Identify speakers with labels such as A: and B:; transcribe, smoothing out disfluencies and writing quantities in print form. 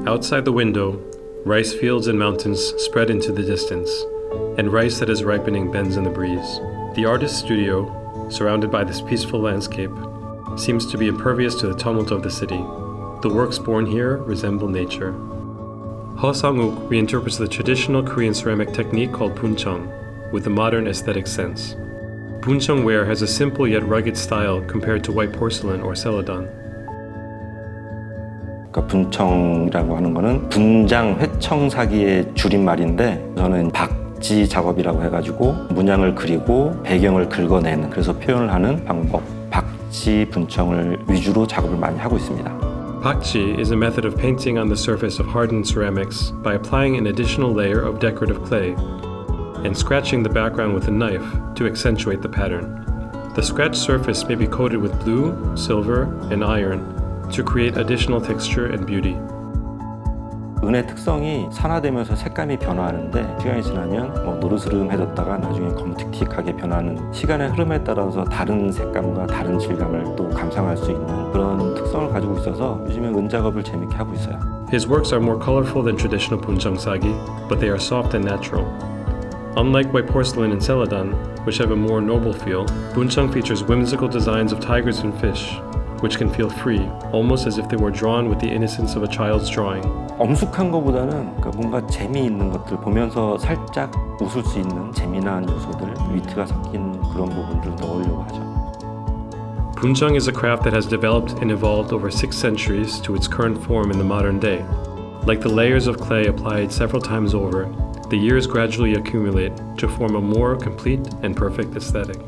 A: Outside the window, rice fields and mountains spread into the distance, and rice that is ripening bends in the breeze. The artist's studio, surrounded by this peaceful landscape, seems to be impervious to the tumult of the city. The works born here resemble nature. Sang-wook reinterprets the traditional Korean ceramic technique called Buncheong with a modern aesthetic sense. Buncheong ware has a simple yet rugged style compared to white porcelain or celadon.
B: 그러니까 분청이라고 하는 거는 분장 회청사기의 줄임말인데 저는 박지 작업이라고 해가지고 문양을 그리고 배경을 긁어내는 그래서 표현을 하는 방법 박지 분청을 위주로 작업을 많이 하고 있습니다.
A: Pakji is a method of painting on the surface of hardened ceramics by applying an additional layer of decorative clay and scratching the background with a knife to accentuate the pattern. The scratched surface may be coated with blue, silver, and iron to create additional texture and beauty.
B: 은의 특성이 산화되면서 색감이 변화하는데 시간이 지나면 노르스름해졌다가 나중에 검틱틱하게 변하는 시간의 흐름에 따라서 다른 색감과 다른 질감을 또 감상할 수 있는 그런 특성을 가지고 있어서 요즘에 은작업을 재밌게 하고 있어요.
A: His works are more colorful than traditional 분청사기, but they are soft and natural. Unlike white porcelain and celadon, which have a more noble feel, Buncheong features whimsical designs of tigers and fish, which can feel free, almost as if they were drawn with the innocence of a child's drawing.
B: 엄숙한 것보다는 뭔가 재미있는 것들 보면서 살짝 웃을 수 있는 재미난 요소들, 위트가 섞인 그런 부분들을 넣으려고 하죠.
A: Buncheong is a craft that has developed and evolved over 6 centuries to its current form in the modern day. Like the layers of clay applied several times over, the years gradually accumulate to form a more complete and perfect aesthetic.